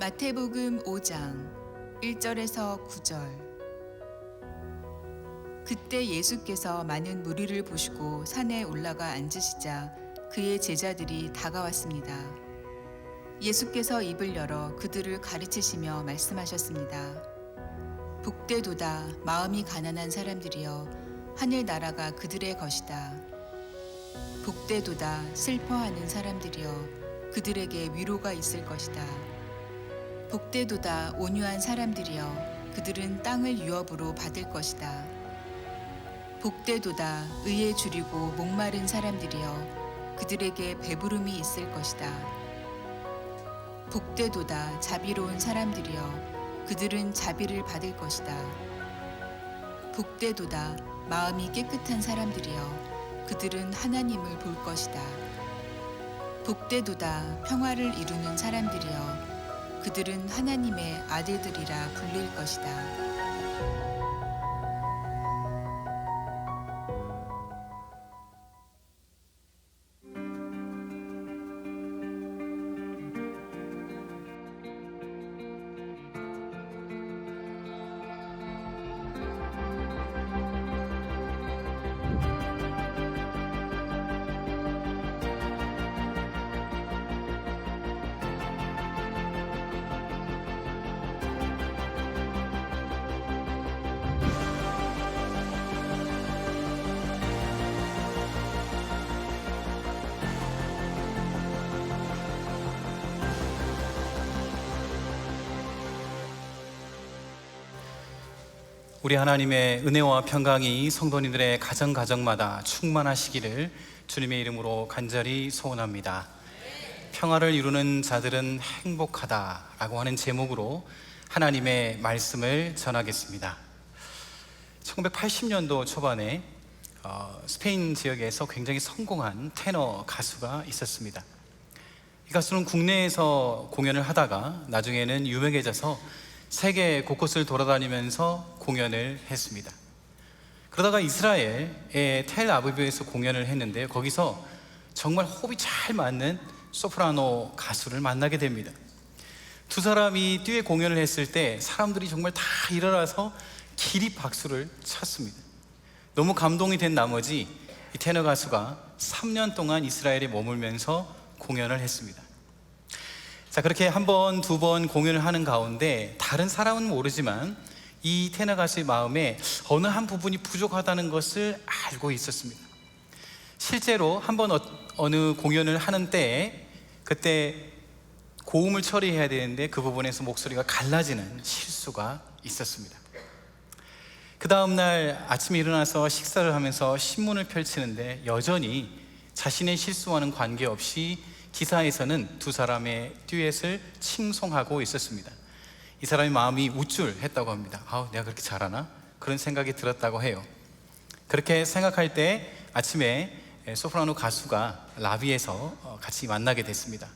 마태복음 5장 1절에서 9절. 그때 예수께서 많은 무리를 보시고 산에 올라가 앉으시자 그의 제자들이 다가왔습니다. 예수께서 입을 열어 그들을 가르치시며 말씀하셨습니다. 복되도다 마음이 가난한 사람들이여, 하늘 나라가 그들의 것이다. 복되도다 슬퍼하는 사람들이여, 그들에게 위로가 있을 것이다. 복되도다 온유한 사람들이여, 그들은 땅을 유업으로 받을 것이다. 복되도다 의에 줄이고 목마른 사람들이여, 그들에게 배부름이 있을 것이다. 복되도다 자비로운 사람들이여, 그들은 자비를 받을 것이다. 복되도다 마음이 깨끗한 사람들이여, 그들은 하나님을 볼 것이다. 복되도다 평화를 이루는 사람들이여, 그들은 하나님의 아들들이라 불릴 것이다. 우리 하나님의 은혜와 평강이 성도님들의 가정마다 충만하시기를 주님의 이름으로 간절히 소원합니다. 평화를 이루는 자들은 행복하다라고 하는 제목으로 하나님의 말씀을 전하겠습니다. 1980년도 초반에 스페인 지역에서 굉장히 성공한 테너 가수가 있었습니다. 이 가수는 국내에서 공연을 하다가 나중에는 유명해져서 세계 곳곳을 돌아다니면서 공연을 했습니다. 그러다가 이스라엘의 텔아비브에서 공연을 했는데요, 거기서 정말 호흡이 잘 맞는 소프라노 가수를 만나게 됩니다. 두 사람이 듀엣 공연을 했을 때 사람들이 정말 다 일어나서 기립 박수를 쳤습니다. 너무 감동이 된 나머지 이 테너 가수가 3년 동안 이스라엘에 머물면서 공연을 했습니다. 자, 그렇게 한 번, 두 번 공연을 하는 가운데 다른 사람은 모르지만 이 테너 가수의 마음에 어느 한 부분이 부족하다는 것을 알고 있었습니다. 실제로 한 번 어느 공연을 하는 때에 그때 고음을 처리해야 되는데 그 부분에서 목소리가 갈라지는 실수가 있었습니다. 그 다음날 아침에 일어나서 식사를 하면서 신문을 펼치는데 여전히 자신의 실수와는 관계없이 기사에서는 두 사람의 듀엣을 칭송하고 있었습니다. 이 사람의 마음이 우쭐했다고 합니다. 내가 그렇게 잘하나? 그런 생각이 들었다고 해요. 그렇게 생각할 때 아침에 소프라노 가수가 라비에서 같이 만나게 됐습니다.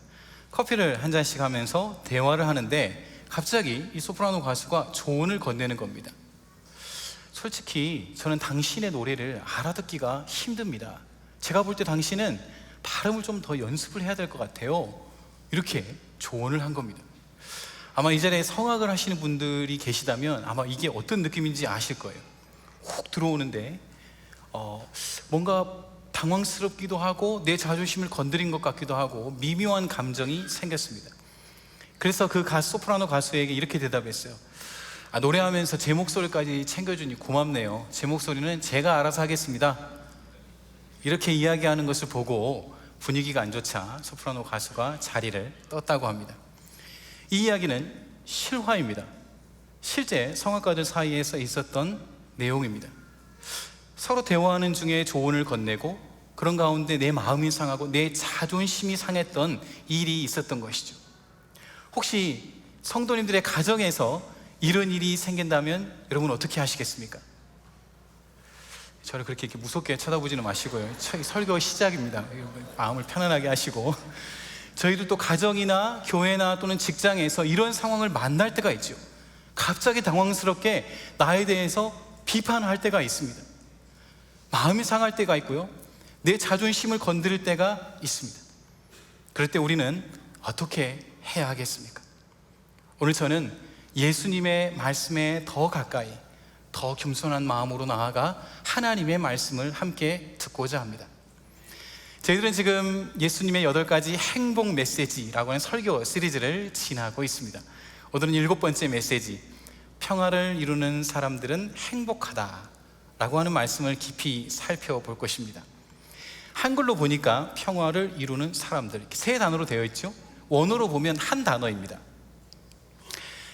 커피를 한 잔씩 하면서 대화를 하는데 갑자기 이 소프라노 가수가 조언을 건네는 겁니다. 솔직히 저는 당신의 노래를 알아듣기가 힘듭니다. 제가 볼 때 당신은 발음을 좀 더 연습을 해야 될 것 같아요. 이렇게 조언을 한 겁니다. 아마 이 자리에 성악을 하시는 분들이 계시다면 아마 이게 어떤 느낌인지 아실 거예요. 훅 들어오는데 뭔가 당황스럽기도 하고 내 자존심을 건드린 것 같기도 하고 미묘한 감정이 생겼습니다. 그래서 그 소프라노 가수에게 이렇게 대답했어요. 노래하면서 제 목소리까지 챙겨주니 고맙네요. 제 목소리는 제가 알아서 하겠습니다. 이렇게 이야기하는 것을 보고 분위기가 안 좋자 소프라노 가수가 자리를 떴다고 합니다. 이 이야기는 실화입니다. 실제 성악가들 사이에서 있었던 내용입니다. 서로 대화하는 중에 조언을 건네고 그런 가운데 내 마음이 상하고 내 자존심이 상했던 일이 있었던 것이죠. 혹시 성도님들의 가정에서 이런 일이 생긴다면 여러분 어떻게 하시겠습니까? 저를 그렇게 무섭게 쳐다보지는 마시고요. 설교 시작입니다. 마음을 편안하게 하시고, 저희도 또 가정이나 교회나 또는 직장에서 이런 상황을 만날 때가 있죠. 갑자기 당황스럽게 나에 대해서 비판할 때가 있습니다. 마음이 상할 때가 있고요, 내 자존심을 건드릴 때가 있습니다. 그럴 때 우리는 어떻게 해야 하겠습니까? 오늘 저는 예수님의 말씀에 더 가까이, 더 겸손한 마음으로 나아가 하나님의 말씀을 함께 듣고자 합니다. 저희들은 지금 예수님의 8가지 행복 메시지라고 하는 설교 시리즈를 지나고 있습니다. 오늘은 7번째 메시지, 평화를 이루는 사람들은 행복하다라고 하는 말씀을 깊이 살펴볼 것입니다. 한글로 보니까 평화를 이루는 사람들, 이렇게 세 단어로 되어 있죠. 원어로 보면 한 단어입니다.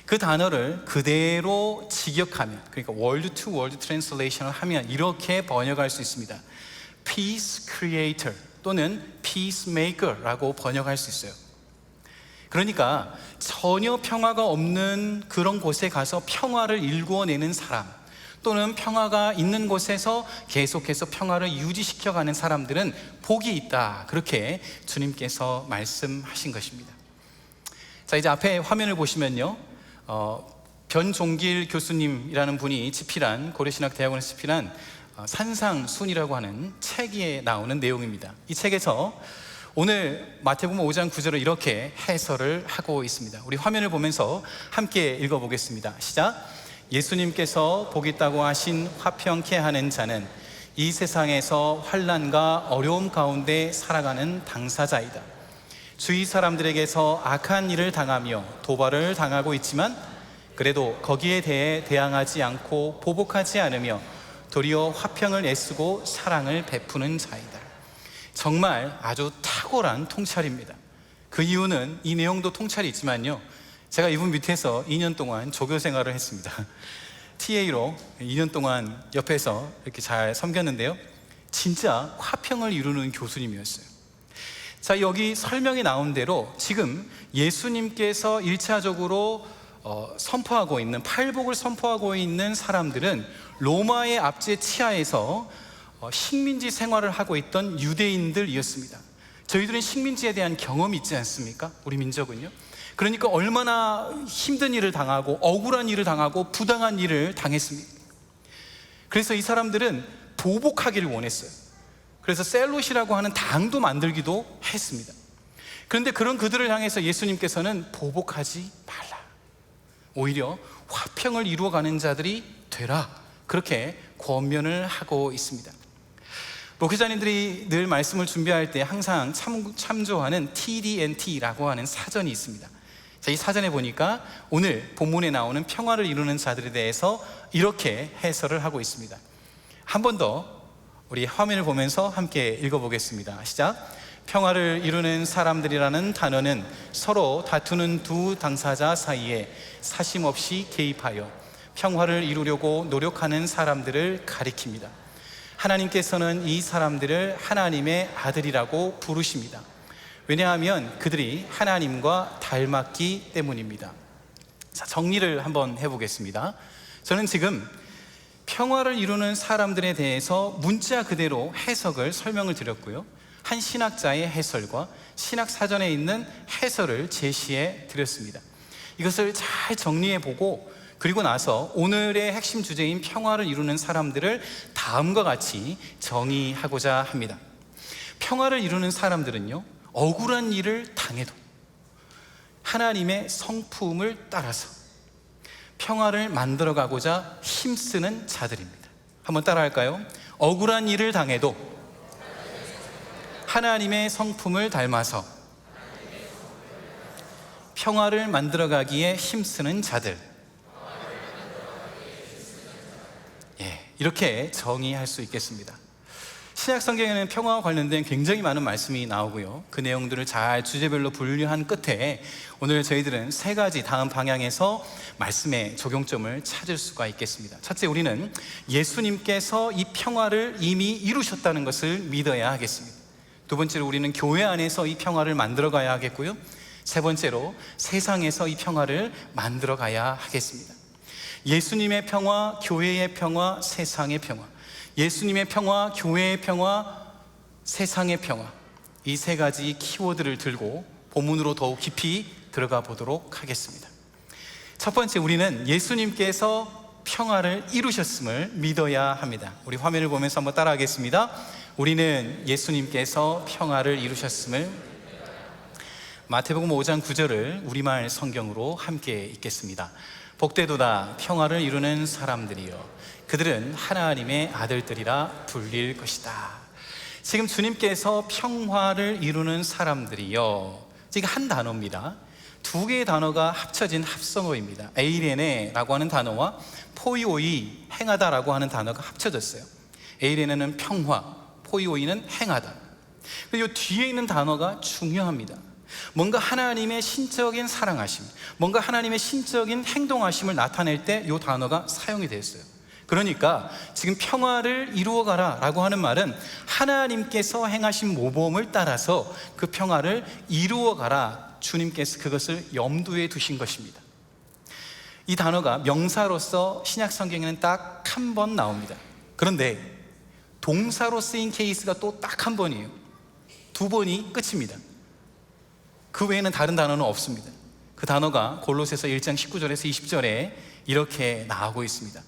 그 단어를 그대로 직역하면, 그러니까 월드 투 월드 트랜슬레이션을 하면 이렇게 번역할 수 있습니다. Peace Creator 또는 Peacemaker라고 번역할 수 있어요. 그러니까 전혀 평화가 없는 그런 곳에 가서 평화를 일구어내는 사람, 또는 평화가 있는 곳에서 계속해서 평화를 유지시켜가는 사람들은 복이 있다, 그렇게 주님께서 말씀하신 것입니다. 자, 이제 앞에 화면을 보시면요, 변종길 교수님이라는 분이 집필한, 고려신학대학원에서 집필한 산상순이라고 하는 책에 나오는 내용입니다. 이 책에서 오늘 마태복음 5장 9절을 이렇게 해설을 하고 있습니다. 우리 화면을 보면서 함께 읽어보겠습니다. 시작. 예수님께서 복 있다고 하신 화평케 하는 자는 이 세상에서 환난과 어려움 가운데 살아가는 당사자이다. 주위 사람들에게서 악한 일을 당하며 도발을 당하고 있지만 그래도 거기에 대해 대항하지 않고 보복하지 않으며 도리어 화평을 애쓰고 사랑을 베푸는 자이다. 정말 아주 탁월한 통찰입니다. 그 이유는 이 내용도 통찰이 있지만요, 제가 이분 밑에서 2년 동안 조교 생활을 했습니다. TA로 2년 동안 옆에서 이렇게 잘 섬겼는데요, 진짜 화평을 이루는 교수님이었어요. 자, 여기 설명이 나온 대로 지금 예수님께서 1차적으로 선포하고 있는, 팔복을 선포하고 있는 사람들은 로마의 압제 치하에서 식민지 생활을 하고 있던 유대인들이었습니다. 저희들은 식민지에 대한 경험이 있지 않습니까? 우리 민족은요. 그러니까 얼마나 힘든 일을 당하고 억울한 일을 당하고 부당한 일을 당했습니까? 그래서 이 사람들은 보복하기를 원했어요. 그래서 셀롯이라고 하는 당도 만들기도 했습니다. 그런데 그런 그들을 향해서 예수님께서는 보복하지 말라, 오히려 화평을 이루어가는 자들이 되라, 그렇게 권면을 하고 있습니다. 목회자님들이 늘 말씀을 준비할 때 항상 참조하는 TDNT라고 하는 사전이 있습니다. 자, 이 사전에 보니까 오늘 본문에 나오는 평화를 이루는 자들에 대해서 이렇게 해설을 하고 있습니다. 한 번 더 우리 화면을 보면서 함께 읽어보겠습니다. 시작. 평화를 이루는 사람들이라는 단어는 서로 다투는 두 당사자 사이에 사심 없이 개입하여 평화를 이루려고 노력하는 사람들을 가리킵니다. 하나님께서는 이 사람들을 하나님의 아들이라고 부르십니다. 왜냐하면 그들이 하나님과 닮았기 때문입니다. 자, 정리를 한번 해보겠습니다. 저는 지금 평화를 이루는 사람들에 대해서 문자 그대로 해석을 설명을 드렸고요, 한 신학자의 해설과 신학사전에 있는 해설을 제시해 드렸습니다. 이것을 잘 정리해 보고 그리고 나서 오늘의 핵심 주제인 평화를 이루는 사람들을 다음과 같이 정의하고자 합니다. 평화를 이루는 사람들은요, 억울한 일을 당해도 하나님의 성품을 따라서 평화를 만들어가고자 힘쓰는 자들입니다. 한번 따라할까요? 억울한 일을 당해도 하나님의 성품을 닮아서 평화를 만들어가기에 힘쓰는 자들, 이렇게 정의할 수 있겠습니다. 신약 성경에는 평화와 관련된 굉장히 많은 말씀이 나오고요, 그 내용들을 잘 주제별로 분류한 끝에 오늘 저희들은 3가지 다음 방향에서 말씀의 적용점을 찾을 수가 있겠습니다. 첫째, 우리는 예수님께서 이 평화를 이미 이루셨다는 것을 믿어야 하겠습니다. 두 번째로, 우리는 교회 안에서 이 평화를 만들어 가야 하겠고요, 세 번째로, 세상에서 이 평화를 만들어 가야 하겠습니다. 예수님의 평화, 교회의 평화, 세상의 평화. 예수님의 평화, 교회의 평화, 세상의 평화. 이 3가지 키워드를 들고 본문으로 더욱 깊이 들어가 보도록 하겠습니다. 첫 번째, 우리는 예수님께서 평화를 이루셨음을 믿어야 합니다. 우리 화면을 보면서 한번 따라하겠습니다. 우리는 예수님께서 평화를 이루셨음을. 마태복음 5장 9절을 우리말 성경으로 함께 읽겠습니다. 복되도다 평화를 이루는 사람들이여 그들은 하나님의 아들들이라 불릴 것이다. 지금 주님께서 평화를 이루는 사람들이여, 지금 한 단어입니다. 두 개의 단어가 합쳐진 합성어입니다. 에이레네라고 하는 단어와 포이오이, 행하다라고 하는 단어가 합쳐졌어요. 에이레네는 평화, 포이오이는 행하다. 그리고 이 뒤에 있는 단어가 중요합니다. 뭔가 하나님의 신적인 사랑하심, 뭔가 하나님의 신적인 행동하심을 나타낼 때 이 단어가 사용이 됐어요. 그러니까 지금 평화를 이루어가라 라고 하는 말은 하나님께서 행하신 모범을 따라서 그 평화를 이루어가라, 주님께서 그것을 염두에 두신 것입니다. 이 단어가 명사로서 신약 성경에는 딱 한 번 나옵니다. 그런데 동사로 쓰인 케이스가 또 딱 한 번이에요. 두 번이 끝입니다. 그 외에는 다른 단어는 없습니다. 그 단어가 골로새서 1장 19절에서 20절에 이렇게 나오고 있습니다.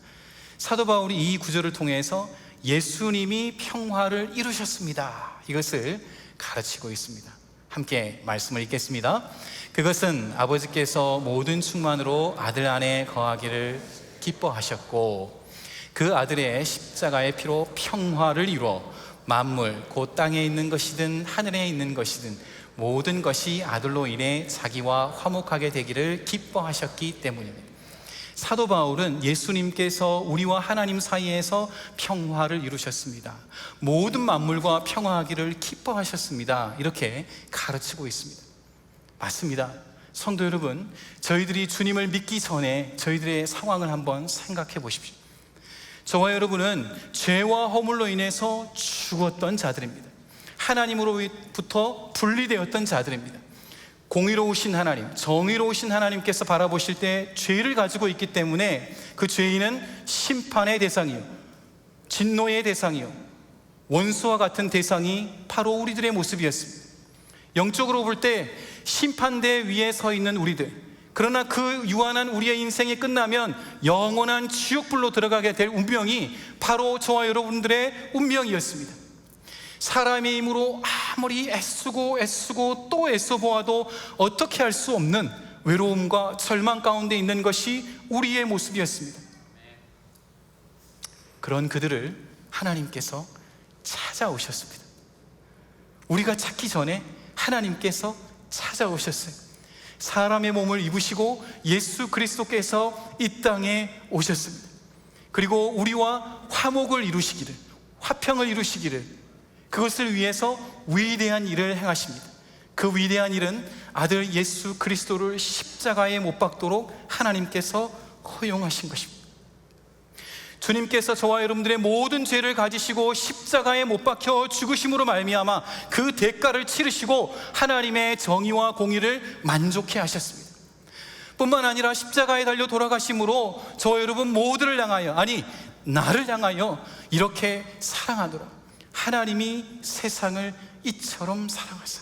사도 바울이 이 구절을 통해서 예수님이 평화를 이루셨습니다, 이것을 가르치고 있습니다. 함께 말씀을 읽겠습니다. 그것은 아버지께서 모든 충만으로 아들 안에 거하기를 기뻐하셨고 그 아들의 십자가의 피로 평화를 이루어 만물 곧 땅에 있는 것이든 하늘에 있는 것이든 모든 것이 아들로 인해 자기와 화목하게 되기를 기뻐하셨기 때문입니다. 사도 바울은 예수님께서 우리와 하나님 사이에서 평화를 이루셨습니다, 모든 만물과 평화하기를 기뻐하셨습니다, 이렇게 가르치고 있습니다. 맞습니다. 성도 여러분, 저희들이 주님을 믿기 전에 저희들의 상황을 한번 생각해 보십시오. 저와 여러분은 죄와 허물로 인해서 죽었던 자들입니다. 하나님으로부터 분리되었던 자들입니다. 공의로우신 하나님, 정의로우신 하나님께서 바라보실 때 죄를 가지고 있기 때문에 그 죄인은 심판의 대상이요, 진노의 대상이요, 원수와 같은 대상이 바로 우리들의 모습이었습니다. 영적으로 볼 때 심판대 위에 서 있는 우리들, 그러나 그 유한한 우리의 인생이 끝나면 영원한 지옥불로 들어가게 될 운명이 바로 저와 여러분들의 운명이었습니다. 사람의 힘으로 아무리 애쓰고 또 애써보아도 어떻게 할 수 없는 외로움과 절망 가운데 있는 것이 우리의 모습이었습니다. 그런 그들을 하나님께서 찾아오셨습니다. 우리가 찾기 전에 하나님께서 찾아오셨어요. 사람의 몸을 입으시고 예수 그리스도께서 이 땅에 오셨습니다. 그리고 우리와 화목을 이루시기를, 화평을 이루시기를, 그것을 위해서 위대한 일을 행하십니다. 그 위대한 일은 아들 예수 그리스도를 십자가에 못 박도록 하나님께서 허용하신 것입니다. 주님께서 저와 여러분들의 모든 죄를 가지시고 십자가에 못 박혀 죽으심으로 말미암아 그 대가를 치르시고 하나님의 정의와 공의를 만족해 하셨습니다. 뿐만 아니라 십자가에 달려 돌아가심으로 저와 여러분 모두를 향하여, 아니 나를 향하여 이렇게 사랑하노라. 하나님이 세상을 이처럼 사랑하사,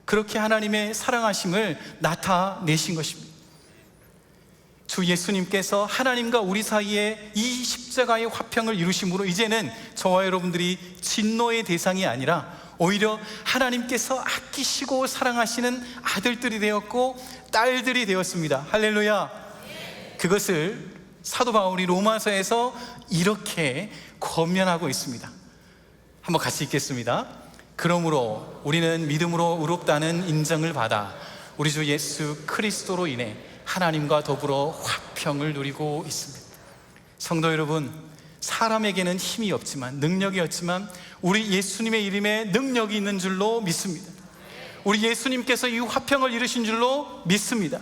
그렇게 하나님의 사랑하심을 나타내신 것입니다. 주 예수님께서 하나님과 우리 사이에 이 십자가의 화평을 이루심으로 이제는 저와 여러분들이 진노의 대상이 아니라 오히려 하나님께서 아끼시고 사랑하시는 아들들이 되었고 딸들이 되었습니다. 할렐루야. 그것을 사도 바울이 로마서에서 이렇게 권면하고 있습니다. 한번 같이 읽겠습니다. 그러므로 우리는 믿음으로 의롭다는 인정을 받아 우리 주 예수 그리스도로 인해 하나님과 더불어 화평을 누리고 있습니다. 성도 여러분, 사람에게는 힘이 없지만, 능력이 없지만 우리 예수님의 이름에 능력이 있는 줄로 믿습니다. 우리 예수님께서 이 화평을 이루신 줄로 믿습니다.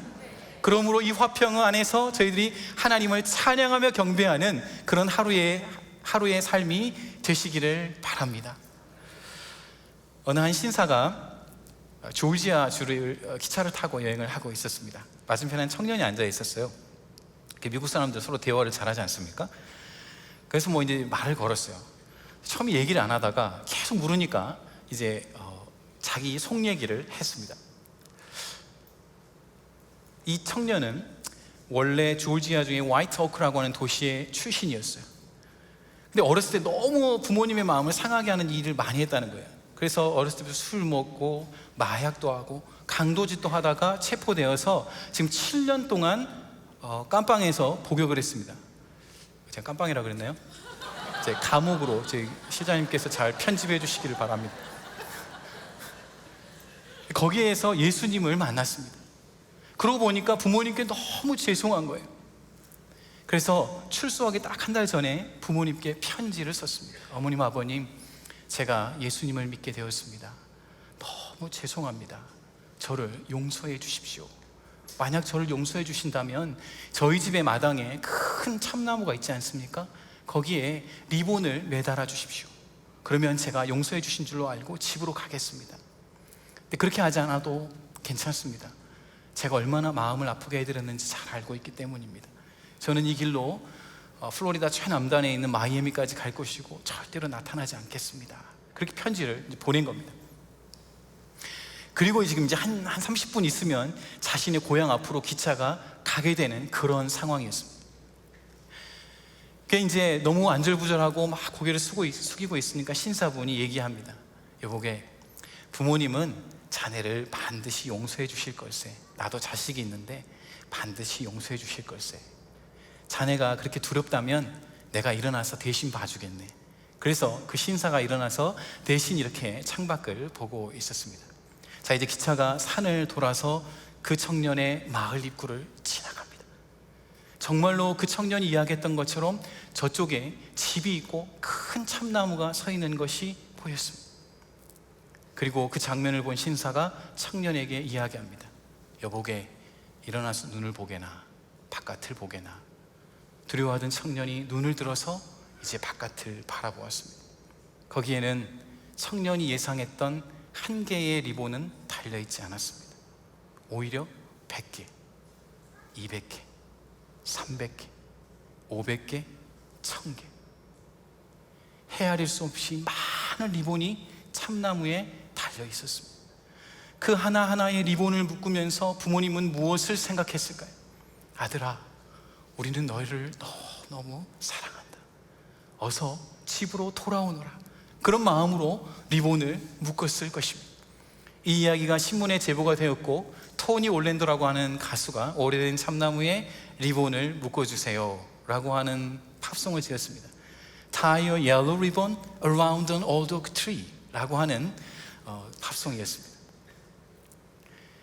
그러므로 이 화평 안에서 저희들이 하나님을 찬양하며 경배하는 그런 하루의 삶이 되시기를 바랍니다. 어느 한 신사가 조지아 주를 기차를 타고 여행을 하고 있었습니다. 맞은편에 청년이 앉아 있었어요. 미국 사람들 서로 대화를 잘하지 않습니까? 그래서 이제 말을 걸었어요. 처음에 얘기를 안 하다가 계속 물으니까 이제 자기 속 얘기를 했습니다. 이 청년은 원래 조지아 중에 화이트 오크라고 하는 도시의 출신이었어요. 근데 어렸을 때 너무 부모님의 마음을 상하게 하는 일을 많이 했다는 거예요. 그래서 어렸을 때부터 술 먹고 마약도 하고 강도짓도 하다가 체포되어서 지금 7년 동안 깜빵에서 복역을 했습니다. 제가 깜빵이라 그랬나요? 제 감옥으로 제 시장님께서 잘 편집해 주시기를 바랍니다. 거기에서 예수님을 만났습니다. 그러고 보니까 부모님께 너무 죄송한 거예요. 그래서 출소하기 딱 한 달 전에 부모님께 편지를 썼습니다. 어머님, 아버님, 제가 예수님을 믿게 되었습니다. 너무 죄송합니다. 저를 용서해 주십시오. 만약 저를 용서해 주신다면 저희 집의 마당에 큰 참나무가 있지 않습니까? 거기에 리본을 매달아 주십시오. 그러면 제가 용서해 주신 줄로 알고 집으로 가겠습니다. 근데 그렇게 하지 않아도 괜찮습니다. 제가 얼마나 마음을 아프게 해드렸는지 잘 알고 있기 때문입니다. 저는 이 길로 플로리다 최남단에 있는 마이애미까지 갈 것이고 절대로 나타나지 않겠습니다. 그렇게 편지를 보낸 겁니다. 그리고 지금 이제 한 30분 있으면 자신의 고향 앞으로 기차가 가게 되는 그런 상황이었습니다. 그게 이제 너무 안절부절하고 막 고개를 숙이고 있으니까 신사분이 얘기합니다. 여보게, 부모님은 자네를 반드시 용서해 주실 걸세. 나도 자식이 있는데 반드시 용서해 주실 걸세. 자네가 그렇게 두렵다면 내가 일어나서 대신 봐주겠네. 그래서 그 신사가 일어나서 대신 이렇게 창밖을 보고 있었습니다. 자, 이제 기차가 산을 돌아서 그 청년의 마을 입구를 지나갑니다. 정말로 그 청년이 이야기했던 것처럼 저쪽에 집이 있고 큰 참나무가 서 있는 것이 보였습니다. 그리고 그 장면을 본 신사가 청년에게 이야기합니다. 여보게, 일어나서 눈을 보게나 바깥을 보게나. 두려워하던 청년이 눈을 들어서 이제 바깥을 바라보았습니다. 거기에는 청년이 예상했던 한 개의 리본은 달려있지 않았습니다. 오히려 100개, 200개, 300개, 500개, 1000개, 헤아릴 수 없이 많은 리본이 참나무에 달려 있었습니다. 그 하나하나의 리본을 묶으면서 부모님은 무엇을 생각했을까요? 아들아, 우리는 너희를 너무 사랑한다. 어서 집으로 돌아오너라. 그런 마음으로 리본을 묶었을 것입니다. 이 이야기가 신문에 제보가 되었고, 토니 올랜도라고 하는 가수가 오래된 참나무에 리본을 묶어주세요 라고 하는 팝송을 지었습니다. Tie a yellow ribbon around an old oak tree 라고 하는 팝송이었습니다.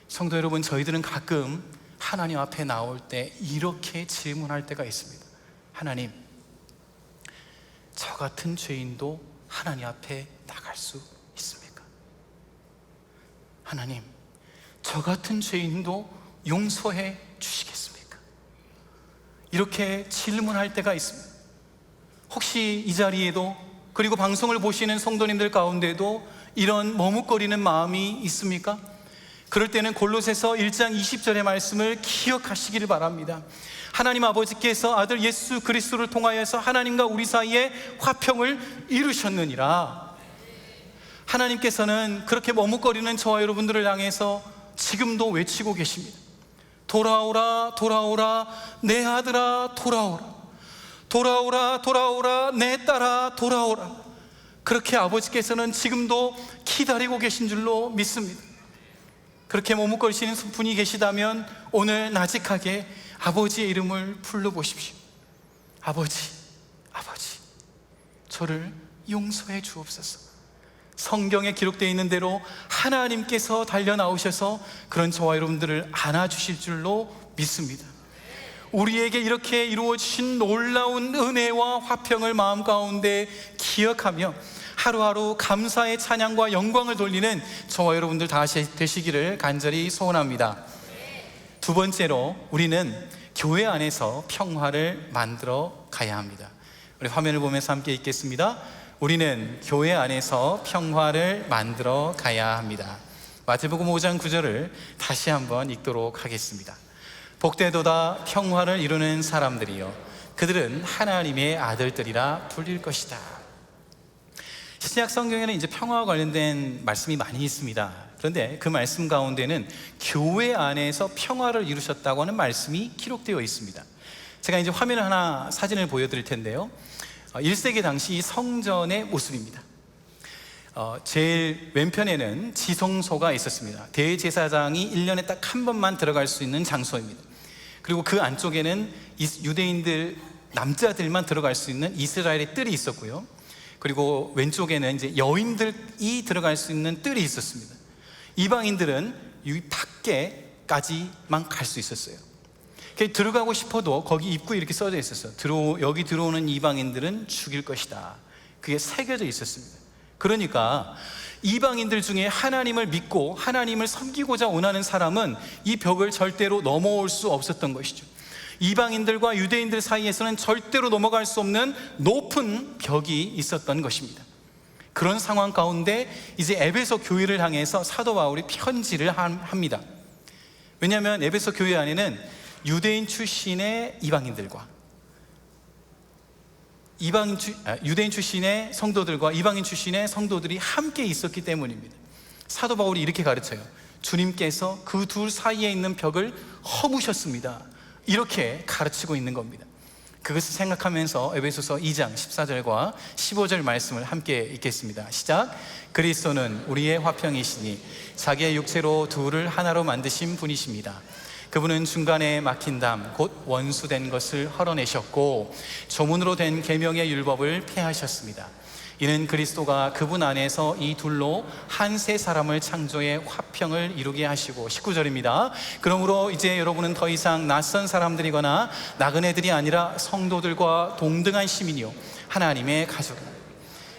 성도 여러분, 저희들은 가끔 하나님 앞에 나올 때 이렇게 질문할 때가 있습니다. 하나님, 저 같은 죄인도 하나님 앞에 나갈 수 있습니까? 하나님, 저 같은 죄인도 용서해 주시겠습니까? 이렇게 질문할 때가 있습니다. 혹시 이 자리에도, 그리고 방송을 보시는 성도님들 가운데도 이런 머뭇거리는 마음이 있습니까? 그럴 때는 골로새서 1장 20절의 말씀을 기억하시기를 바랍니다. 하나님 아버지께서 아들 예수 그리스도를 통하여서 하나님과 우리 사이에 화평을 이루셨느니라. 하나님께서는 그렇게 머뭇거리는 저와 여러분들을 향해서 지금도 외치고 계십니다. 돌아오라, 돌아오라, 내 아들아, 돌아오라. 돌아오라, 돌아오라, 내 딸아, 돌아오라. 그렇게 아버지께서는 지금도 기다리고 계신 줄로 믿습니다. 그렇게 머뭇거리시는 분이 계시다면 오늘 나직하게 아버지의 이름을 불러보십시오. 아버지, 아버지, 저를 용서해 주옵소서. 성경에 기록되어 있는 대로 하나님께서 달려나오셔서 그런 저와 여러분들을 안아주실 줄로 믿습니다. 우리에게 이렇게 이루어진 놀라운 은혜와 화평을 마음 가운데 기억하며 하루하루 감사의 찬양과 영광을 돌리는 저와 여러분들 다시 되시기를 간절히 소원합니다. 두 번째로, 우리는 교회 안에서 평화를 만들어 가야 합니다. 우리 화면을 보면서 함께 읽겠습니다. 우리는 교회 안에서 평화를 만들어 가야 합니다. 마태복음 5장 9절을 다시 한번 읽도록 하겠습니다. 복되도다 평화를 이루는 사람들이여, 그들은 하나님의 아들들이라 불릴 것이다. 신약 성경에는 이제 평화와 관련된 말씀이 많이 있습니다. 그런데 그 말씀 가운데는 교회 안에서 평화를 이루셨다고 하는 말씀이 기록되어 있습니다. 제가 이제 화면을 하나, 사진을 보여드릴 텐데요. 1세기 당시 성전의 모습입니다. 제일 왼편에는 지성소가 있었습니다. 대제사장이 1년에 딱 한 번만 들어갈 수 있는 장소입니다. 그리고 그 안쪽에는 유대인들 남자들만 들어갈 수 있는 이스라엘의 뜰이 있었고요. 그리고 왼쪽에는 이제 여인들이 들어갈 수 있는 뜰이 있었습니다. 이방인들은 이 밖에까지만 갈 수 있었어요. 들어가고 싶어도 거기 입구에 이렇게 써져 있었어요. 여기 들어오는 이방인들은 죽일 것이다. 그게 새겨져 있었습니다. 그러니까 이방인들 중에 하나님을 믿고 하나님을 섬기고자 원하는 사람은 이 벽을 절대로 넘어올 수 없었던 것이죠. 이방인들과 유대인들 사이에서는 절대로 넘어갈 수 없는 높은 벽이 있었던 것입니다. 그런 상황 가운데 이제 에베소 교회를 향해서 사도 바울이 편지를 합니다. 왜냐하면 에베소 교회 안에는 유대인 출신의 이방인들과 유대인 출신의 성도들과 이방인 출신의 성도들이 함께 있었기 때문입니다. 사도 바울이 이렇게 가르쳐요. 주님께서 그 둘 사이에 있는 벽을 허무셨습니다. 이렇게 가르치고 있는 겁니다. 그것을 생각하면서 에베소서 2장 14절과 15절 말씀을 함께 읽겠습니다. 시작. 그리스도는 우리의 화평이시니 자기의 육체로 둘을 하나로 만드신 분이십니다. 그분은 중간에 막힌 담 곧 원수된 것을 헐어내셨고 조문으로 된 계명의 율법을 폐하셨습니다. 이는 그리스도가 그분 안에서 이 둘로 한 세 사람을 창조해 화평을 이루게 하시고 19절입니다. 그러므로 이제 여러분은 더 이상 낯선 사람들이거나 나그네들이 아니라 성도들과 동등한 시민이요 하나님의 가족입니다.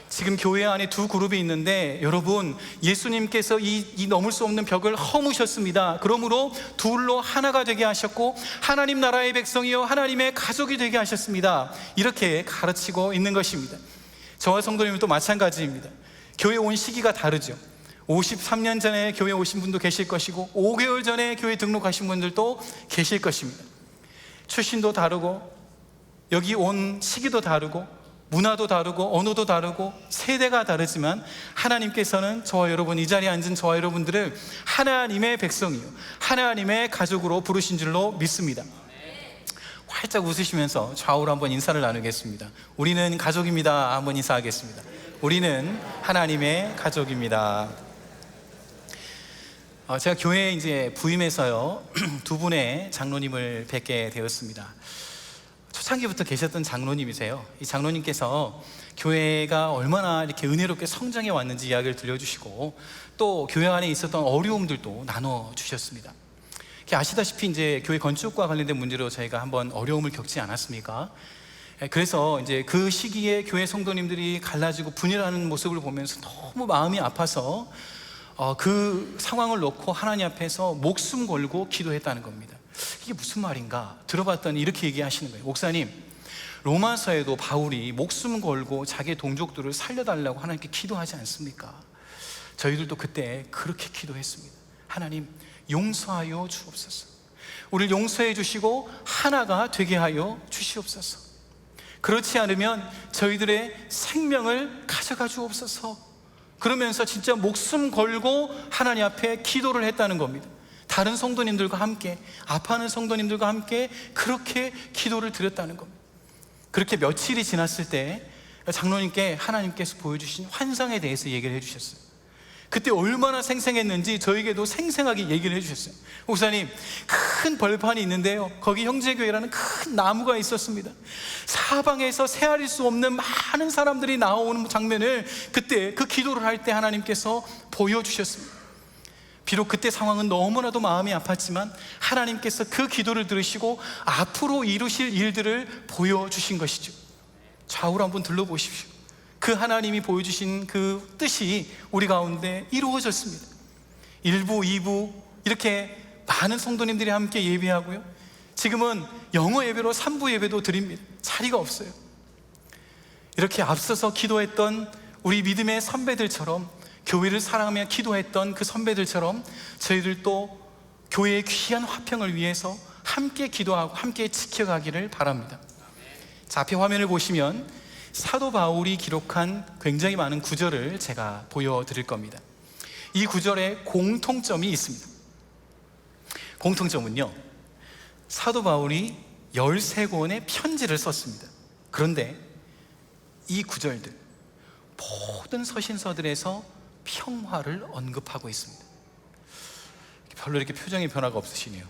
지금 교회 안에 두 그룹이 있는데 여러분, 예수님께서 이 넘을 수 없는 벽을 허무셨습니다. 그러므로 둘로 하나가 되게 하셨고 하나님 나라의 백성이요 하나님의 가족이 되게 하셨습니다. 이렇게 가르치고 있는 것입니다. 저와 성도님도 마찬가지입니다. 교회 온 시기가 다르죠. 53년 전에 교회 오신 분도 계실 것이고 5개월 전에 교회 등록하신 분들도 계실 것입니다. 출신도 다르고 여기 온 시기도 다르고 문화도 다르고 언어도 다르고 세대가 다르지만 하나님께서는 저와 여러분, 이 자리에 앉은 저와 여러분들을 하나님의 백성이요 하나님의 가족으로 부르신 줄로 믿습니다. 활짝 웃으시면서 좌우로 한번 인사를 나누겠습니다. 우리는 가족입니다. 한번 인사하겠습니다. 우리는 하나님의 가족입니다. 제가 교회에 이제 부임해서요 두 분의 장로님을 뵙게 되었습니다. 초창기부터 계셨던 장로님이세요. 이 장로님께서 교회가 얼마나 이렇게 은혜롭게 성장해 왔는지 이야기를 들려주시고 또 교회 안에 있었던 어려움들도 나눠주셨습니다. 아시다시피 이제 교회 건축과 관련된 문제로 저희가 한번 어려움을 겪지 않았습니까? 그래서 이제 그 시기에 교회 성도님들이 갈라지고 분열하는 모습을 보면서 너무 마음이 아파서 그 상황을 놓고 하나님 앞에서 목숨 걸고 기도했다는 겁니다. 이게 무슨 말인가 들어봤더니 이렇게 얘기하시는 거예요. 목사님, 로마서에도 바울이 목숨 걸고 자기의 동족들을 살려달라고 하나님께 기도하지 않습니까? 저희들도 그때 그렇게 기도했습니다. 하나님, 용서하여 주옵소서. 우리를 용서해 주시고 하나가 되게 하여 주시옵소서. 그렇지 않으면 저희들의 생명을 가져가 주옵소서. 그러면서 진짜 목숨 걸고 하나님 앞에 기도를 했다는 겁니다. 다른 성도님들과 함께, 아파하는 성도님들과 함께 그렇게 기도를 드렸다는 겁니다. 그렇게 며칠이 지났을 때 장로님께 하나님께서 보여주신 환상에 대해서 얘기를 해주셨어요. 그때 얼마나 생생했는지 저에게도 생생하게 얘기를 해주셨어요. 목사님, 큰 벌판이 있는데요, 거기 형제교회라는 큰 나무가 있었습니다. 사방에서 헤아릴 수 없는 많은 사람들이 나오는 장면을 그때 그 기도를 할 때 하나님께서 보여주셨습니다. 비록 그때 상황은 너무나도 마음이 아팠지만 하나님께서 그 기도를 들으시고 앞으로 이루실 일들을 보여주신 것이죠. 좌우로 한번 둘러보십시오. 그 하나님이 보여주신 그 뜻이 우리 가운데 이루어졌습니다. 1부, 2부 이렇게 많은 성도님들이 함께 예배하고요, 지금은 영어 예배로 3부 예배도 드립니다. 자리가 없어요. 이렇게 앞서서 기도했던 우리 믿음의 선배들처럼, 교회를 사랑하며 기도했던 그 선배들처럼 저희들도 교회의 귀한 화평을 위해서 함께 기도하고 함께 지켜가기를 바랍니다. 자, 앞에 화면을 보시면 사도 바울이 기록한 굉장히 많은 구절을 제가 보여드릴 겁니다. 이 구절에 공통점이 있습니다. 공통점은요, 사도 바울이 13권의 편지를 썼습니다. 그런데 이 구절들 모든 서신서들에서 평화를 언급하고 있습니다. 별로 이렇게 표정의 변화가 없으시네요.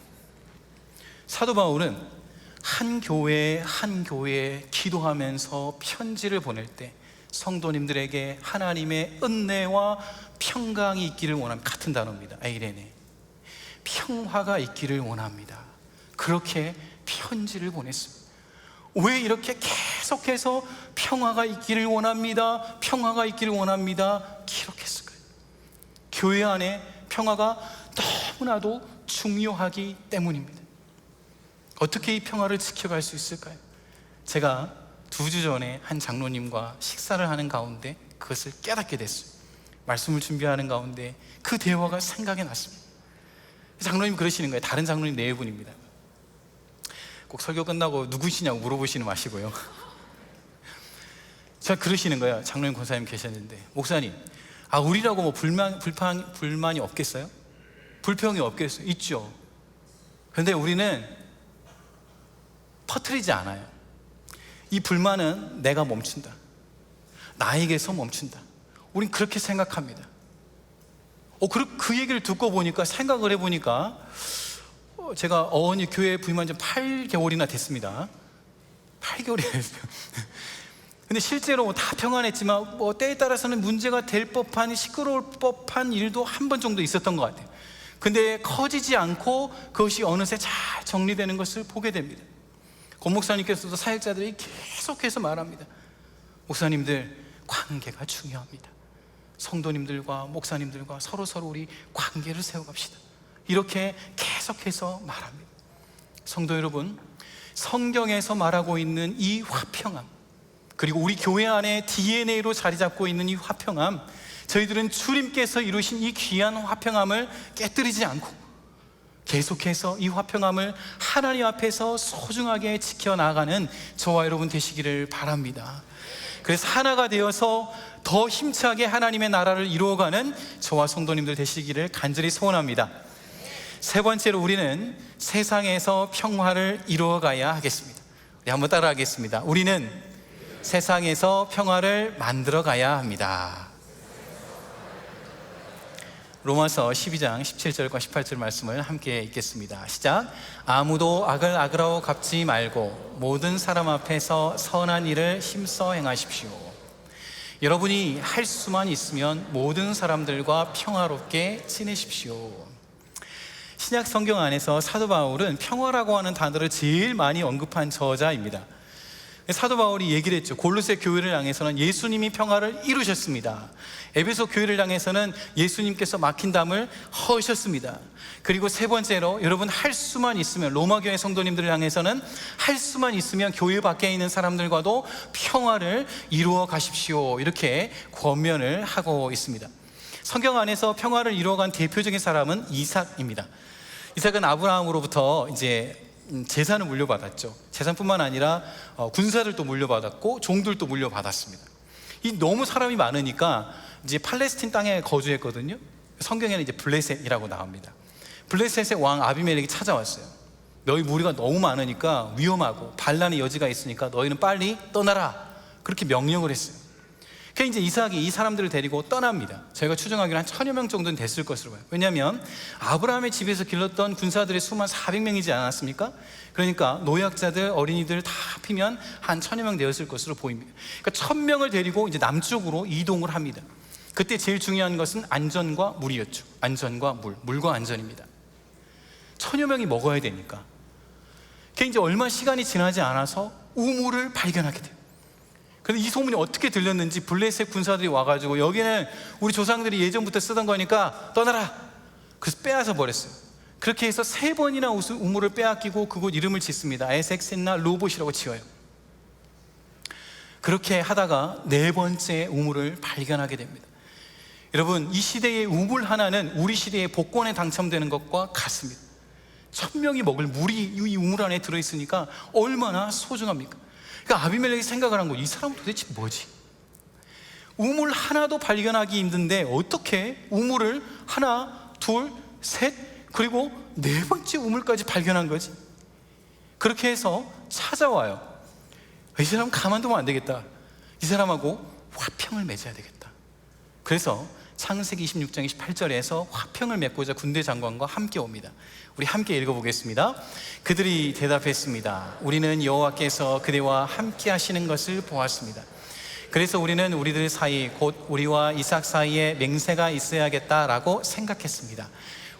사도 바울은 한 교회에 기도하면서 편지를 보낼 때 성도님들에게 하나님의 은혜와 평강이 있기를 원합니다. 같은 단어입니다. 에이레네. 평화가 있기를 원합니다. 그렇게 편지를 보냈습니다. 왜 이렇게 계속해서 평화가 있기를 원합니다, 평화가 있기를 원합니다 기록했을까요? 교회 안에 평화가 너무나도 중요하기 때문입니다. 어떻게 이 평화를 지켜갈 수 있을까요? 제가 2주 전에 한 장로님과 식사를 하는 가운데 그것을 깨닫게 됐어요. 말씀을 준비하는 가운데 그 대화가 생각이 났습니다. 장로님 그러시는 거예요. 다른 장로님 4분입니다. 꼭 설교 끝나고 누구시냐고 물어보시는 마시고요. 제가 그러시는 거예요. 장로님 권사님 계셨는데, 목사님, 우리라고 뭐 불만이 없겠어요? 불평이 없겠어요? 있죠. 그런데 우리는 퍼뜨리지 않아요. 이 불만은 내가 멈춘다, 나에게서 멈춘다. 우린 그렇게 생각합니다. 그 얘기를 듣고 보니까, 생각을 해보니까 제가 어원이 교회에 부임한 지 8개월이나 됐습니다. 8개월이 됐어요. 근데 실제로 다 평안했지만 때에 따라서는 문제가 될 법한, 시끄러울 법한 일도 한 번 정도 있었던 것 같아요. 근데 커지지 않고 그것이 어느새 잘 정리되는 것을 보게 됩니다. 권 목사님께서도 사역자들이 계속해서 말합니다. 목사님들, 관계가 중요합니다. 성도님들과 목사님들과 서로 우리 관계를 세워갑시다. 이렇게 계속해서 말합니다. 성도 여러분, 성경에서 말하고 있는 이 화평함, 그리고 우리 교회 안에 DNA로 자리 잡고 있는 이 화평함, 저희들은 주님께서 이루신 이 귀한 화평함을 깨뜨리지 않고 계속해서 이 화평함을 하나님 앞에서 소중하게 지켜나가는 저와 여러분 되시기를 바랍니다. 그래서 하나가 되어서 더 힘차게 하나님의 나라를 이루어가는 저와 성도님들 되시기를 간절히 소원합니다. 3번째로 우리는 세상에서 평화를 이루어가야 하겠습니다. 우리 한번 따라하겠습니다. 우리는 세상에서 평화를 만들어가야 합니다. 로마서 12장 17절과 18절 말씀을 함께 읽겠습니다. 시작. 아무도 악을 악으로 갚지 말고 모든 사람 앞에서 선한 일을 힘써 행하십시오. 여러분이 할 수만 있으면 모든 사람들과 평화롭게 지내십시오. 신약 성경 안에서 사도 바울은 평화라고 하는 단어를 제일 많이 언급한 저자입니다. 사도 바울이 얘기를 했죠. 골로새 교회를 향해서는 예수님이 평화를 이루셨습니다. 에베소 교회를 향해서는 예수님께서 막힌 담을 허으셨습니다. 그리고 3번째로, 여러분 할 수만 있으면, 로마 교회 성도님들을 향해서는 할 수만 있으면 교회 밖에 있는 사람들과도 평화를 이루어 가십시오, 이렇게 권면을 하고 있습니다. 성경 안에서 평화를 이루어간 대표적인 사람은 이삭입니다. 이삭은 아브라함으로부터 이제 재산을 물려받았죠. 재산뿐만 아니라 군사들도 물려받았고 종들도 물려받았습니다. 이 너무 사람이 많으니까 이제 팔레스틴 땅에 거주했거든요. 성경에는 이제 블레셋이라고 나옵니다. 블레셋의 왕 아비멜렉이 찾아왔어요. 너희 무리가 너무 많으니까 위험하고 반란의 여지가 있으니까 너희는 빨리 떠나라, 그렇게 명령을 했어요. 그래서 이제 이삭이 이 사람들을 데리고 떠납니다. 저희가 추정하기로 한 1000여 명 정도는 됐을 것으로 봐요. 왜냐하면 아브라함의 집에서 길렀던 군사들의 수만 400명이지 않았습니까? 그러니까 노약자들, 어린이들 다 합히면 한 1000여 명 되었을 것으로 보입니다. 그러니까 1000명을 데리고 이제 남쪽으로 이동을 합니다. 그때 제일 중요한 것은 안전과 물이었죠. 안전과 물과 안전입니다. 1000여 명이 먹어야 되니까. 그게 이제 얼마 시간이 지나지 않아서 우물을 발견하게 돼요. 그런데 이 소문이 어떻게 들렸는지 블레셋 군사들이 와가지고, 여기는 우리 조상들이 예전부터 쓰던 거니까 떠나라, 그래서 빼앗아 버렸어요. 그렇게 해서 3번이나 우물을 빼앗기고 그곳 이름을 짓습니다. 에색, 셋나, 로봇이라고 지어요. 그렇게 하다가 4번째 우물을 발견하게 됩니다. 여러분, 이 시대의 우물 하나는 우리 시대의 복권에 당첨되는 것과 같습니다. 1000명이 먹을 물이 이 우물 안에 들어있으니까 얼마나 소중합니까? 그러니까 아비멜렉이 생각을 한 거예요. 이 사람 도대체 뭐지? 우물 하나도 발견하기 힘든데 어떻게 우물을 하나, 둘, 셋, 그리고 4번째 우물까지 발견한 거지? 그렇게 해서 찾아와요. 이 사람 가만두면 안 되겠다. 이 사람하고 화평을 맺어야 되겠다. 그래서 창세기 26장 28절에서 화평을 맺고자 군대 장관과 함께 옵니다. 우리 함께 읽어보겠습니다. 그들이 대답했습니다. 우리는 여호와께서 그대와 함께 하시는 것을 보았습니다. 그래서 우리는 우리들 사이 곧 우리와 이삭 사이에 맹세가 있어야겠다라고 생각했습니다.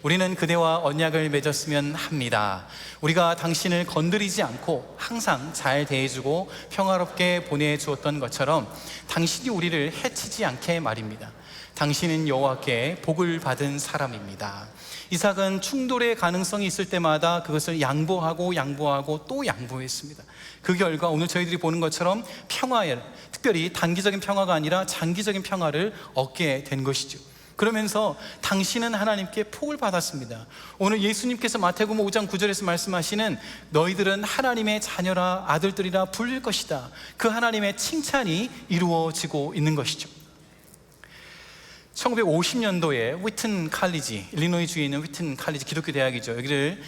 우리는 그대와 언약을 맺었으면 합니다. 우리가 당신을 건드리지 않고 항상 잘 대해주고 평화롭게 보내주었던 것처럼 당신이 우리를 해치지 않게 말입니다. 당신은 여호와께 복을 받은 사람입니다. 이삭은 충돌의 가능성이 있을 때마다 그것을 양보하고 또 양보했습니다. 그 결과 오늘 저희들이 보는 것처럼 평화에, 특별히 단기적인 평화가 아니라 장기적인 평화를 얻게 된 것이죠. 그러면서 당신은 하나님께 복을 받았습니다. 오늘 예수님께서 마태복음 5장 9절에서 말씀하시는 너희들은 하나님의 자녀라 아들들이라 불릴 것이다, 그 하나님의 칭찬이 이루어지고 있는 것이죠. 1950년도에 위튼 칼리지, 일리노이주에 있는 위튼 칼리지 기독교 대학이죠. 여기를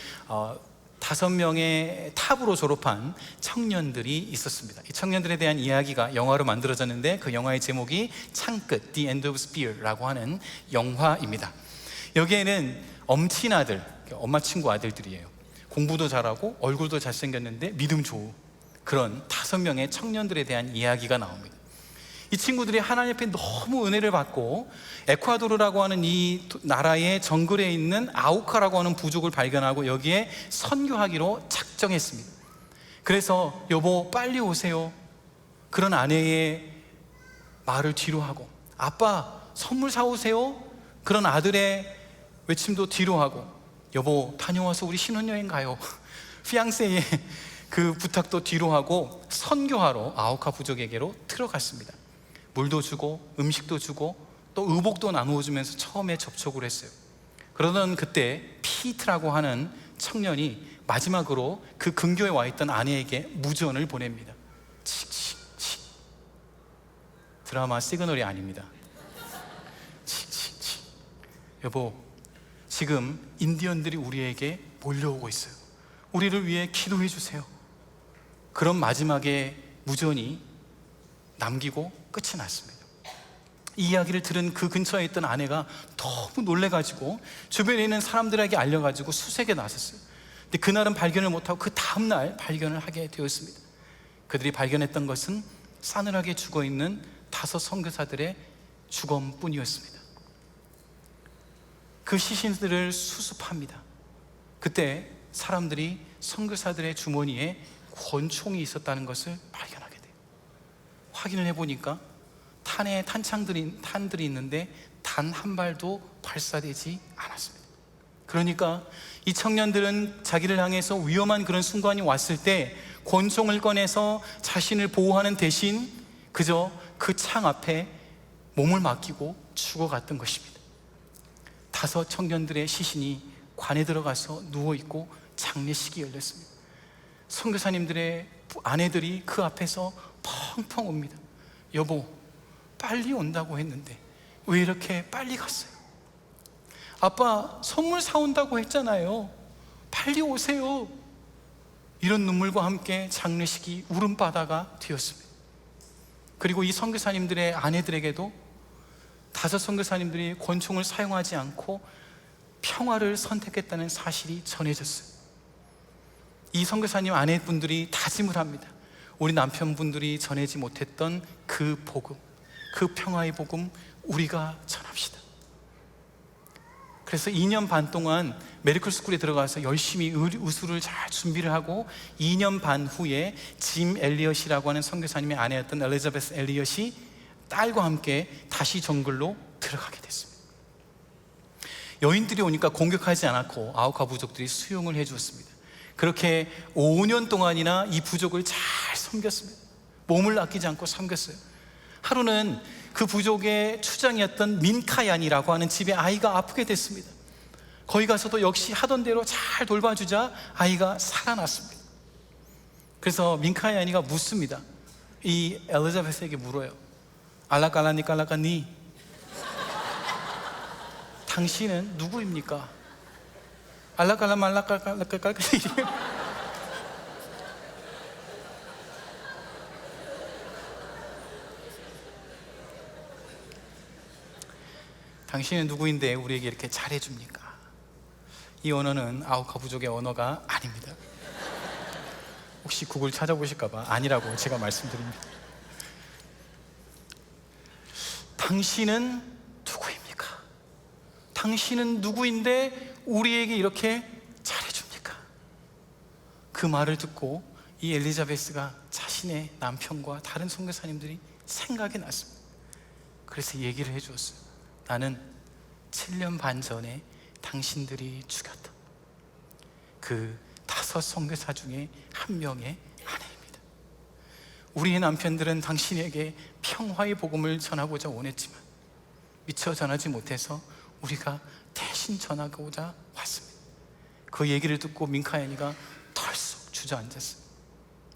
5명의 탑으로 졸업한 청년들이 있었습니다. 이 청년들에 대한 이야기가 영화로 만들어졌는데 그 영화의 제목이 창끝, The End of Spear라고 하는 영화입니다. 여기에는 엄친 아들, 엄마 친구 아들들이에요. 공부도 잘하고 얼굴도 잘생겼는데 믿음 좋은 그런 5명의 청년들에 대한 이야기가 나옵니다. 이 친구들이 하나님 앞에 너무 은혜를 받고 에콰도르라고 하는 이 나라의 정글에 있는 아우카라고 하는 부족을 발견하고 여기에 선교하기로 작정했습니다. 그래서 여보 빨리 오세요, 그런 아내의 말을 뒤로 하고, 아빠 선물 사오세요, 그런 아들의 외침도 뒤로 하고, 여보 다녀와서 우리 신혼여행 가요, 피앙세의 그 부탁도 뒤로 하고 선교하러 아우카 부족에게로 들어갔습니다. 물도 주고 음식도 주고 또 의복도 나누어 주면서 처음에 접촉을 했어요. 그러던 그때 피트라고 하는 청년이 마지막으로 그 근교에 와 있던 아내에게 무전을 보냅니다. 칙칙칙. 드라마 시그널이 아닙니다. 칙칙칙. 여보, 지금 인디언들이 우리에게 몰려오고 있어요. 우리를 위해 기도해 주세요. 그런 마지막에 무전이 남기고 끝이 났습니다. 이 이야기를 들은 그 근처에 있던 아내가 너무 놀래가지고 주변에 있는 사람들에게 알려가지고 수색에 나섰어요. 근데 그날은 발견을 못하고 그 다음날 발견을 하게 되었습니다. 그들이 발견했던 것은 싸늘하게 죽어있는 5 선교사들의 주검뿐이었습니다. 그 시신들을 수습합니다. 그때 사람들이 선교사들의 주머니에 권총이 있었다는 것을 발견하게 돼요. 확인을 해보니까 탄들이 있는데 단 한 발도 발사되지 않았습니다. 그러니까 이 청년들은 자기를 향해서 위험한 그런 순간이 왔을 때 권총을 꺼내서 자신을 보호하는 대신 그저 그 창 앞에 몸을 맡기고 죽어갔던 것입니다. 5 청년들의 시신이 관에 들어가서 누워있고 장례식이 열렸습니다. 선교사님들의 아내들이 그 앞에서 펑펑 옵니다. 여보, 빨리 온다고 했는데 왜 이렇게 빨리 갔어요? 아빠, 선물 사온다고 했잖아요. 빨리 오세요. 이런 눈물과 함께 장례식이 울음바다가 되었습니다. 그리고 이 선교사님들의 아내들에게도 5 선교사님들이 권총을 사용하지 않고 평화를 선택했다는 사실이 전해졌어요. 이 선교사님 아내분들이 다짐을 합니다. 우리 남편분들이 전하지 못했던 그 복음, 그 평화의 복음 우리가 전합시다. 그래서 2년 반 동안 메디컬 스쿨에 들어가서 열심히 의술을 잘 준비를 하고 2년 반 후에 짐 엘리엇이라고 하는 선교사님의 아내였던 엘리자베스 엘리엇이 딸과 함께 다시 정글로 들어가게 됐습니다. 여인들이 오니까 공격하지 않았고 아우카 부족들이 수용을 해주었습니다. 그렇게 5년 동안이나 이 부족을 잘 섬겼습니다. 몸을 아끼지 않고 섬겼어요. 하루는 그 부족의 추장이었던 민카얀이라고 하는 집에 아이가 아프게 됐습니다. 거기 가서도 역시 하던 대로 잘 돌봐주자 아이가 살아났습니다. 그래서 민카얀이가 묻습니다. 이 엘리자베스에게 물어요. 알라깔라니 깔라까니, 당신은 누구입니까? 알라깔라 말라깔라깔라깔. 당신은 누구인데 우리에게 이렇게 잘해줍니까? 이 언어는 아우카 부족의 언어가 아닙니다. 혹시 구글 찾아보실까봐 아니라고 제가 말씀드립니다. 당신은 누구입니까? 당신은 누구인데 우리에게 이렇게 잘해줍니까? 그 말을 듣고 이 엘리자베스가 자신의 남편과 다른 선교사님들이 생각이 났습니다. 그래서 얘기를 해주었어요. 나는 7년 반 전에 당신들이 죽였던 그 5 선교사 중에 한 명의 아내입니다. 우리의 남편들은 당신에게 평화의 복음을 전하고자 원했지만 미처 전하지 못해서 우리가 대신 전하고자 왔습니다. 그 얘기를 듣고 민카야니가 털썩 주저앉았어요.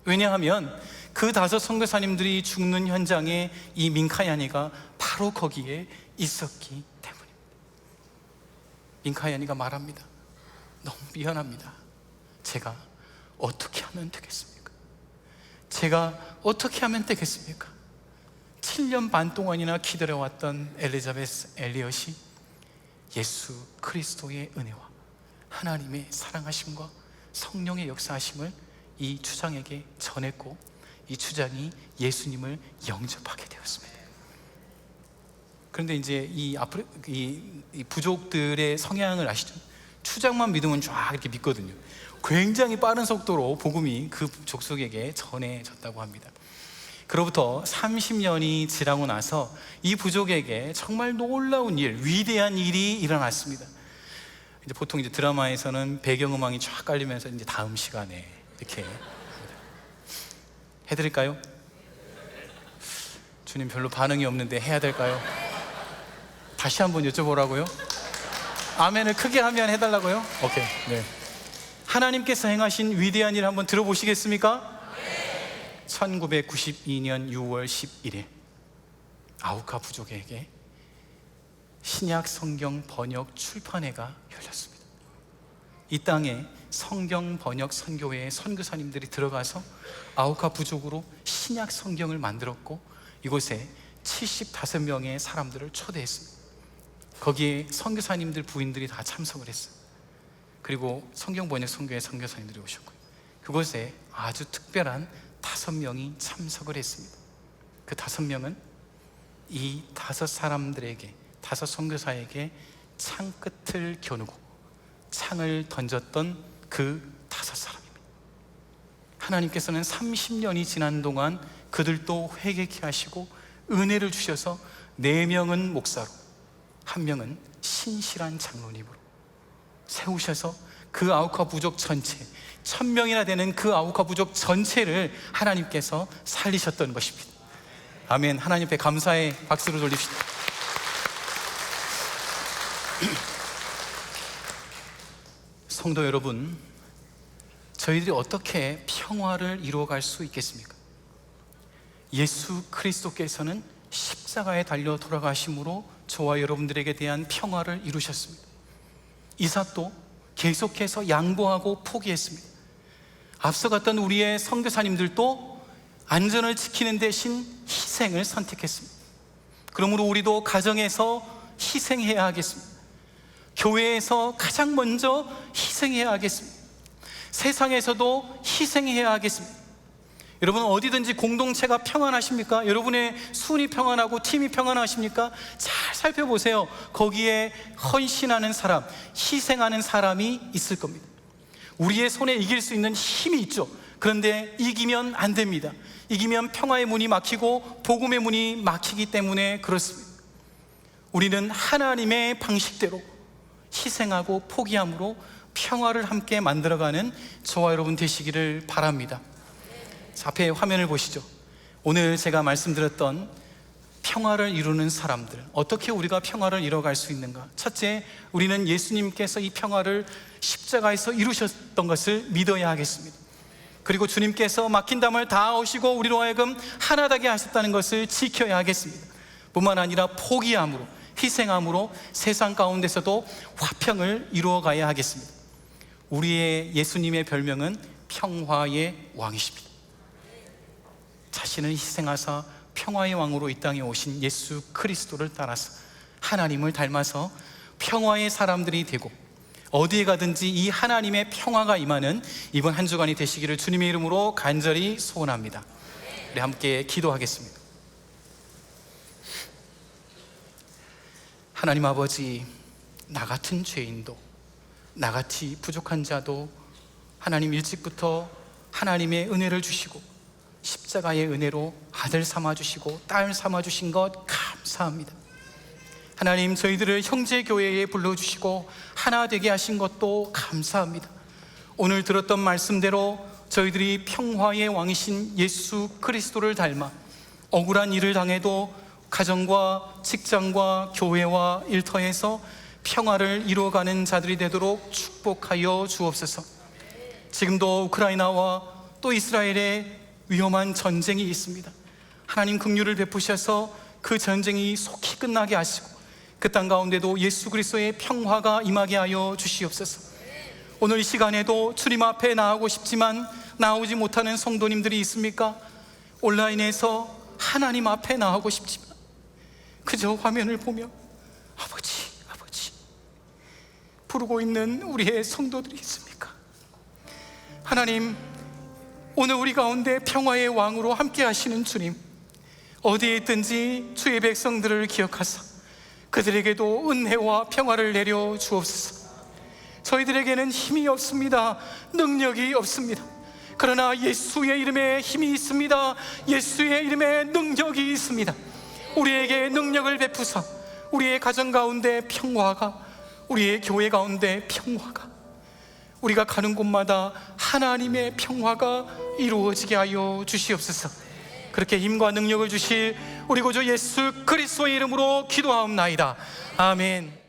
왜냐하면 그 5 선교사님들이 죽는 현장에 이 민카야니가 바로 거기에 있었기 때문입니다. 민카야니가 말합니다. 너무 미안합니다. 제가 어떻게 하면 되겠습니까? 제가 어떻게 하면 되겠습니까? 7년 반 동안이나 기다려왔던 엘리자베스 엘리엇이 예수 그리스도의 은혜와 하나님의 사랑하심과 성령의 역사하심을 이 추장에게 전했고 이 추장이 예수님을 영접하게 되었습니다. 그런데 이제 이 부족들의 성향을 아시죠? 추장만 믿으면 쫙 이렇게 믿거든요. 굉장히 빠른 속도로 복음이 그 족속에게 전해졌다고 합니다. 그로부터 30년이 지나고 나서 이 부족에게 정말 놀라운 일, 위대한 일이 일어났습니다. 이제 보통 이제 드라마에서는 배경음악이 쫙 깔리면서 이제 다음 시간에 이렇게 해드릴까요? 주님 별로 반응이 없는데 해야 될까요? 다시 한번 여쭤보라고요? 아멘을 크게 하면 해달라고요? 오케이. 네. 하나님께서 행하신 위대한 일 한번 들어보시겠습니까? 1992년 6월 11일 아우카 부족에게 신약 성경 번역 출판회가 열렸습니다. 이 땅에 성경 번역 선교회의 선교사님들이 들어가서 아우카 부족으로 신약 성경을 만들었고 이곳에 75명의 사람들을 초대했습니다. 거기에 선교사님들 부인들이 다 참석을 했어요. 그리고 성경 번역 선교회 선교사님들이 오셨고요. 그곳에 아주 특별한 5명이 참석을 했습니다. 그 5명은 이 5 사람들에게, 5 선교사에게 창 끝을 겨누고 창을 던졌던 그 5 사람입니다. 하나님께서는 30년이 지난 동안 그들도 회개케 하시고 은혜를 주셔서 4명은 목사로, 1명은 신실한 장로님으로 세우셔서 그 아우카 부족 전체 1000명이나 되는 그 아우카 부족 전체를 하나님께서 살리셨던 것입니다. 아멘. 하나님 앞에 감사의 박수를 돌립시다. 성도 여러분, 저희들이 어떻게 평화를 이루어갈 수 있겠습니까? 예수 그리스도께서는 십자가에 달려 돌아가심으로 저와 여러분들에게 대한 평화를 이루셨습니다. 이삭도 계속해서 양보하고 포기했습니다. 앞서 갔던 우리의 선교사님들도 안전을 지키는 대신 희생을 선택했습니다. 그러므로 우리도 가정에서 희생해야 하겠습니다. 교회에서 가장 먼저 희생해야 하겠습니다. 세상에서도 희생해야 하겠습니다. 여러분, 어디든지 공동체가 평안하십니까? 여러분의 순이 평안하고 팀이 평안하십니까? 잘 살펴보세요. 거기에 헌신하는 사람, 희생하는 사람이 있을 겁니다. 우리의 손에 이길 수 있는 힘이 있죠. 그런데 이기면 안 됩니다. 이기면 평화의 문이 막히고 복음의 문이 막히기 때문에 그렇습니다. 우리는 하나님의 방식대로 희생하고 포기함으로 평화를 함께 만들어가는 저와 여러분 되시기를 바랍니다. 자, 앞에 화면을 보시죠. 오늘 제가 말씀드렸던 평화를 이루는 사람들, 어떻게 우리가 평화를 이뤄갈 수 있는가? 첫째, 우리는 예수님께서 이 평화를 십자가에서 이루셨던 것을 믿어야 하겠습니다. 그리고 주님께서 막힌 담을 다 오시고 우리로 하여금 하나 되게 하셨다는 것을 지켜야 하겠습니다. 뿐만 아니라 포기함으로, 희생함으로 세상 가운데서도 화평을 이루어가야 하겠습니다. 우리의 예수님의 별명은 평화의 왕이십니다. 자신을 희생하사 평화의 왕으로 이 땅에 오신 예수 그리스도를 따라서 하나님을 닮아서 평화의 사람들이 되고 어디에 가든지 이 하나님의 평화가 임하는 이번 한 주간이 되시기를 주님의 이름으로 간절히 소원합니다. 우리 함께 기도하겠습니다. 하나님 아버지, 나 같은 죄인도, 나같이 부족한 자도 하나님 일찍부터 하나님의 은혜를 주시고 십자가의 은혜로 아들 삼아주시고 딸 삼아주신 것 감사합니다. 하나님, 저희들을 형제교회에 불러주시고 하나 되게 하신 것도 감사합니다. 오늘 들었던 말씀대로 저희들이 평화의 왕이신 예수 그리스도를 닮아 억울한 일을 당해도 가정과 직장과 교회와 일터에서 평화를 이루어가는 자들이 되도록 축복하여 주옵소서. 지금도 우크라이나와 또 이스라엘에 위험한 전쟁이 있습니다. 하나님 긍휼을 베푸셔서 그 전쟁이 속히 끝나게 하시고 그 땅 가운데도 예수 그리스도의 평화가 임하게 하여 주시옵소서. 오늘 이 시간에도 주님 앞에 나오고 싶지만 나오지 못하는 성도님들이 있습니까? 온라인에서 하나님 앞에 나오고 싶지만 그저 화면을 보며 아버지, 아버지 부르고 있는 우리의 성도들이 있습니까? 하나님, 오늘 우리 가운데 평화의 왕으로 함께 하시는 주님, 어디에 있든지 주의 백성들을 기억하사 그들에게도 은혜와 평화를 내려 주옵소서. 저희들에게는 힘이 없습니다. 능력이 없습니다. 그러나 예수의 이름에 힘이 있습니다. 예수의 이름에 능력이 있습니다. 우리에게 능력을 베푸사 우리의 가정 가운데 평화가, 우리의 교회 가운데 평화가, 우리가 가는 곳마다 하나님의 평화가 이루어지게 하여 주시옵소서. 그렇게 힘과 능력을 주실 우리 구주 예수 그리스도의 이름으로 기도하옵나이다. 아멘.